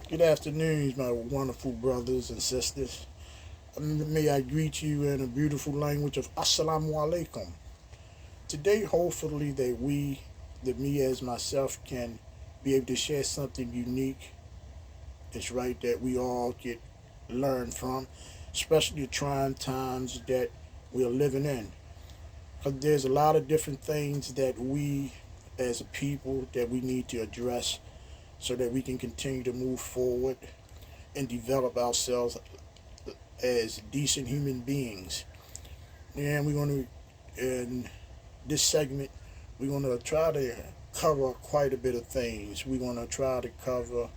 Good afternoon, my wonderful brothers and sisters. May I greet you in a beautiful language of Assalamu alaikum. Today, hopefully, that me as myself, can be able to share something unique. It's right that we all could learn from, especially the trying times that we're living in. Because there's a lot of different things that we, as a people, that we need to address so that we can continue to move forward and develop ourselves as decent human beings. And we're going to, in this segment, we're going to try to cover quite a bit of things. We're going to try to cover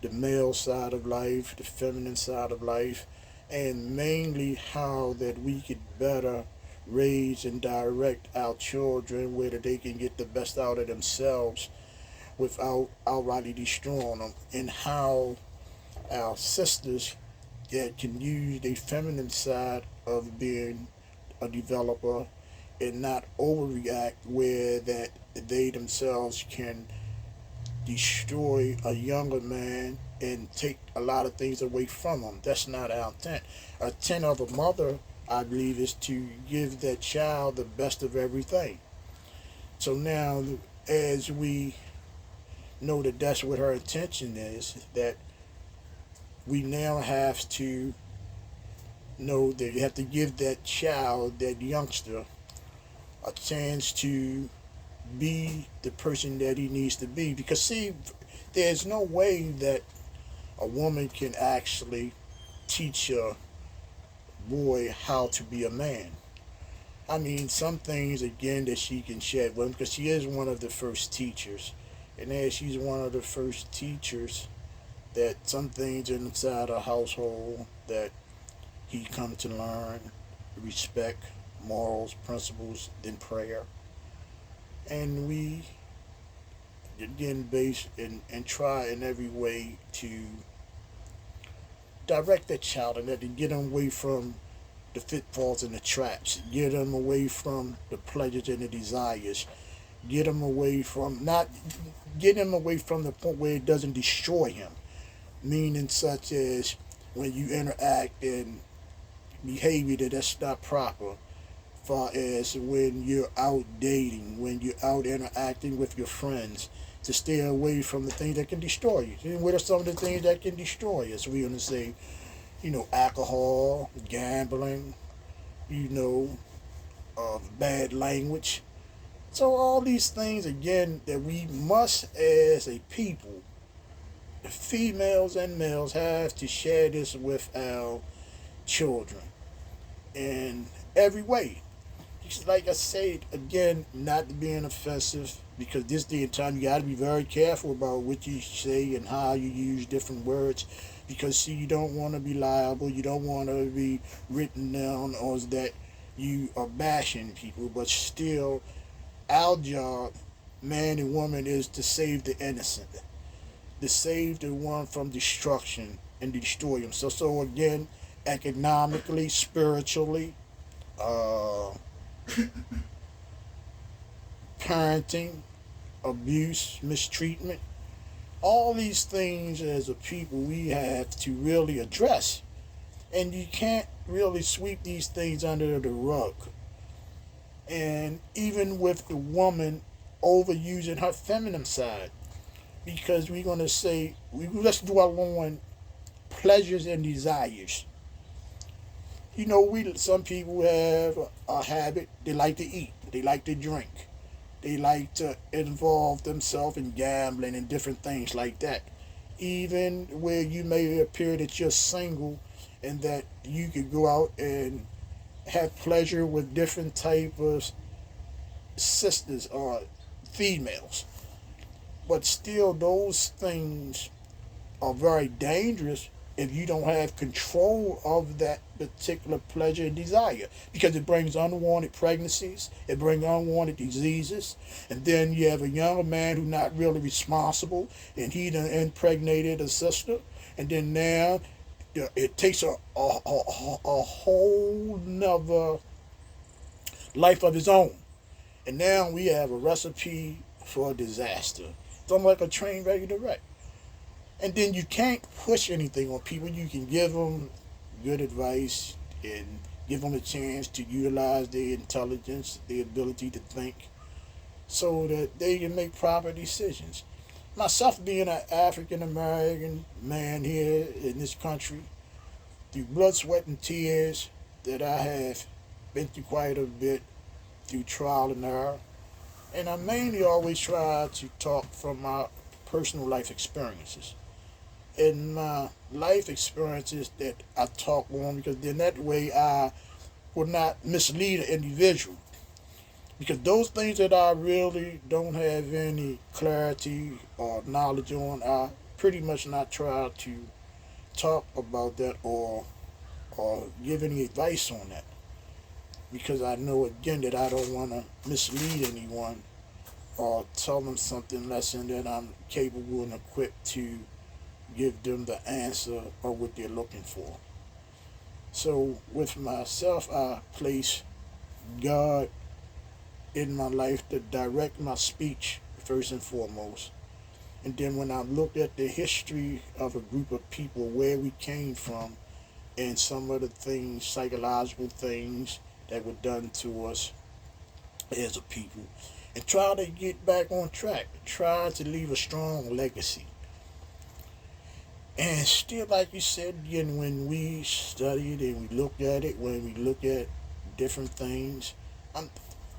the male side of life, the feminine side of life, and mainly how that we could better raise and direct our children where that they can get the best out of themselves without outrightly destroying them, and how our sisters that can use the feminine side of being a developer and not overreact where that they themselves can destroy a younger man and take a lot of things away from him. That's not our intent. Our intent of a mother, I believe, is to give that child the best of everything. So now, as we know that that's what her intention is, that we now have to know that you have to give that child, that youngster, a chance to be the person that he needs to be. Because, see, there's no way that a woman can actually teach a boy how to be a man. I mean, some things, again, that she can share with him because she is one of the first teachers. And as she's one of the first teachers, that some things inside a household that he come to learn, respect, morals, principles, then prayer. And we, again, base and try in every way to direct that child and that to get them away from the pitfalls and the traps, get them away from the pleasures and the desires, get them away from not get him away from the point where it doesn't destroy him, meaning such as when you interact in behavior that's not proper, far as when you're out dating, when you're out interacting with your friends, to stay away from the things that can destroy you. And what are some of the things that can destroy us? We're going to say, alcohol, gambling, you know, bad language. So all these things, again, that we must, as a people, females and males, have to share this with our children in every way. Just like I said, again, not being offensive, because this day and time you got to be very careful about what you say and how you use different words, because see, you don't want to be liable, you don't want to be written down as that you are bashing people, but still, our job, man and woman, is to save the innocent, to save the one from destruction and destroy them. So again, economically, spiritually, uh, parenting, abuse, mistreatment, all these things as a people we have to really address. And you can't really sweep these things under the rug. And even with the woman overusing her feminine side, because we're going to say, let's dwell on pleasures and desires. We some people have a habit, they like to eat, they like to drink, they like to involve themselves in gambling and different things like that. Even where you may appear that you're single and that you could go out and have pleasure with different type of sisters or females, but still those things are very dangerous if you don't have control of that particular pleasure and desire, because it brings unwanted pregnancies, it brings unwanted diseases, and then you have a younger man who's not really responsible, and he done impregnated a sister, and then now it takes a whole nother life of his own, and now we have a recipe for a disaster. It's almost like a train ready to wreck. And then you can't push anything on people. You can give them good advice and give them a chance to utilize their intelligence, their ability to think, so that they can make proper decisions. Myself being an African American man here in this country, through blood, sweat, and tears, that I have been through quite a bit through trial and error. And I mainly always try to talk from my personal life experiences. And my life experiences that I talk on, because then that way I will not mislead an individual. Because those things that I really don't have any clarity or knowledge on, I pretty much not try to talk about that, or give any advice on that, because I know again that I don't want to mislead anyone or tell them something less than that I'm capable and equipped to give them the answer or what they're looking for. So with myself, I place God in my life to direct my speech first and foremost. And then when I looked at the history of a group of people, where we came from, and some of the things, psychological things that were done to us as a people, and try to get back on track, try to leave a strong legacy. And still, like you said, again, when we studied and we looked at it, when we look at different things, as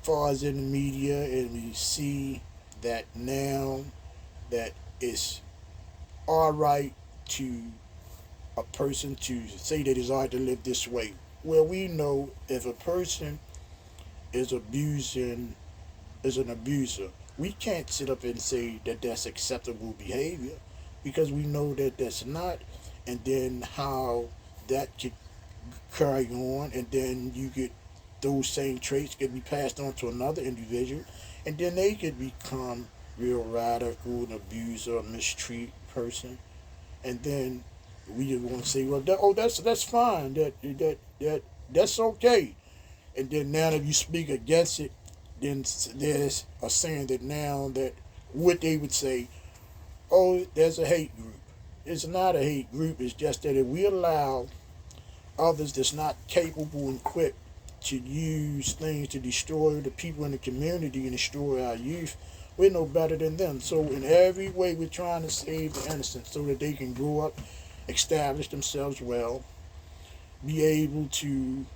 far as in the media, and we see that now that it's all right to a person to say that it's all right to live this way. Well, we know if a person is abusing, is an abuser, we can't sit up and say that that's acceptable behavior, because we know that that's not. And then how that could carry on, and then you get those same traits could be passed on to another individual, and then they could become real radical, an abuser, a mistreat person, and then we just want to say, well, that's fine, that's okay, and then now if you speak against it, then there's a saying that now that what they would say, oh, there's a hate group. It's not a hate group. It's just that if we allow others that's not capable and equipped to use things to destroy the people in the community and destroy our youth, we're no better than them. So in every way, we're trying to save the innocent so that they can grow up, establish themselves well, be able to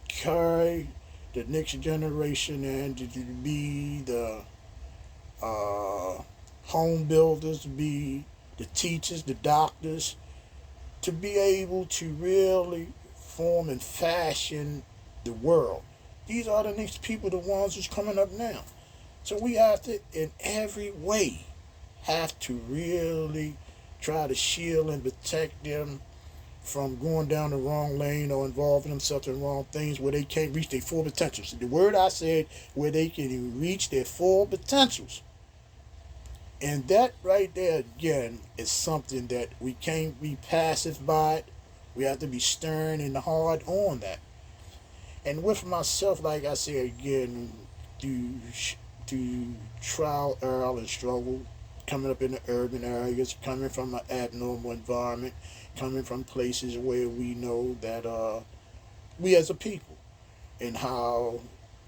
carry the next generation, and to be the home builders, be the teachers, the doctors, to be able to really form and fashion the world. These are the next people, the ones who's coming up now. So we have to, in every way, have to really try to shield and protect them from going down the wrong lane or involving themselves in wrong things where they can't reach their full potentials. The word I said, where they can reach their full potentials. And that right there, again, is something that we can't be passive by it. We have to be stern and hard on that. And with myself, like I said again, through trial, error, and struggle, coming up in the urban areas, coming from an abnormal environment, coming from places where we know that we as a people, and how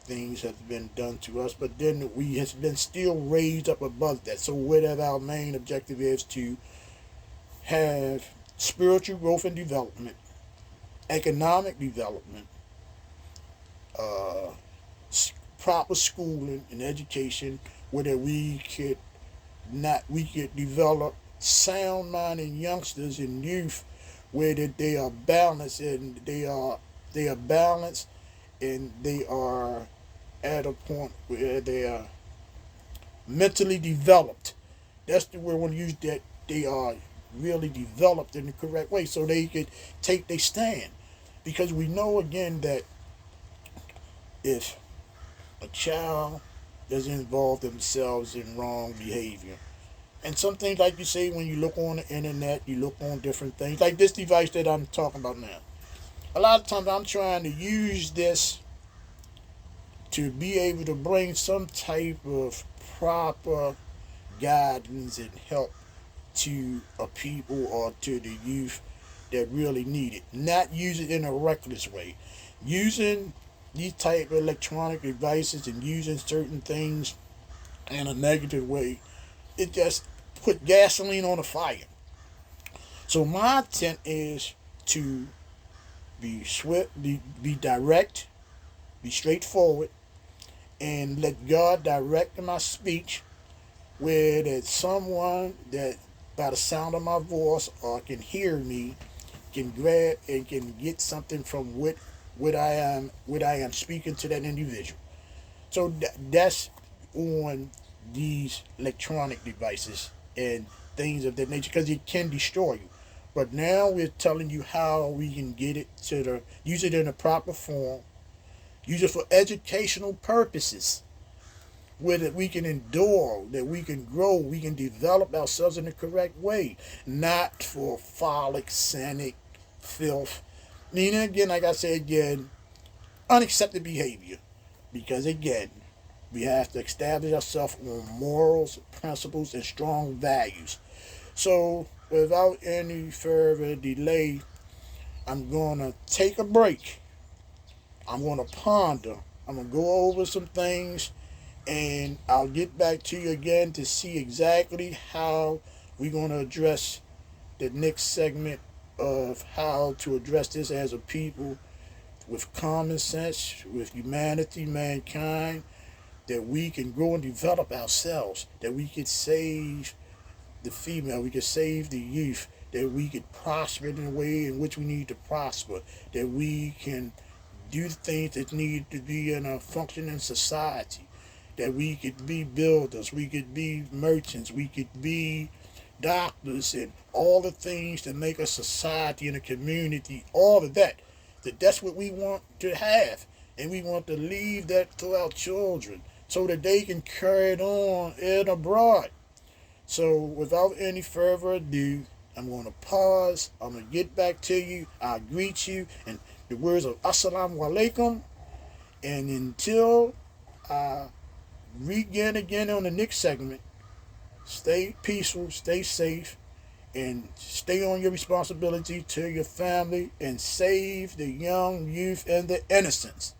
things have been done to us, but then we has been still raised up above that. So whatever our main objective is, to have spiritual growth and development, economic development, uh, proper schooling and education, where that we could develop sound minded youngsters and youth, where that they are balanced, and they are balanced, and they are at a point where they are mentally developed. That's the word I want to use, that they are really developed in the correct way, so they could take their stand. Because we know again that if a child doesn't involve themselves in wrong behavior, and some things, like you say, when you look on the internet, you look on different things, like this device that I'm talking about now. A lot of times I'm trying to use this to be able to bring some type of proper guidance and help to a people or to the youth that really need it. Not use it in a reckless way. Using these type of electronic devices and using certain things in a negative way, it just put gasoline on the fire. So my intent is to be swift, be direct, be straightforward, and let God direct my speech where that someone that by the sound of my voice or can hear me can grab and can get something from what I am speaking to that individual. So that's on these electronic devices and things of that nature because it can destroy you. But now we're telling you how we can get it to the use it in a proper form, use it for educational purposes, where that we can endure, that we can grow, we can develop ourselves in the correct way, not for frolic, cynic, filth. Meaning again, like I said again, unaccepted behavior. Because again, we have to establish ourselves on morals, principles, and strong values. So, without any further delay, I'm going to take a break. I'm going to ponder. I'm going to go over some things, and I'll get back to you again to see exactly how we're going to address the next segment of how to address this as a people with common sense, with humanity, mankind, that we can grow and develop ourselves, that we could save the female, we could save the youth, that we could prosper in the way in which we need to prosper, that we can do the things that need to be in a functioning society, that we could be builders, we could be merchants, we could be doctors, and all the things that make a society and a community, all of that. That's what we want to have. And we want to leave that to our children so that they can carry it on and abroad. So without any further ado, I'm going to pause. I'm going to get back to you. I'll greet you in the words of Assalamu alaikum. And until I begin again on the next segment, stay peaceful, stay safe, and stay on your responsibility to your family and save the young youth and the innocents.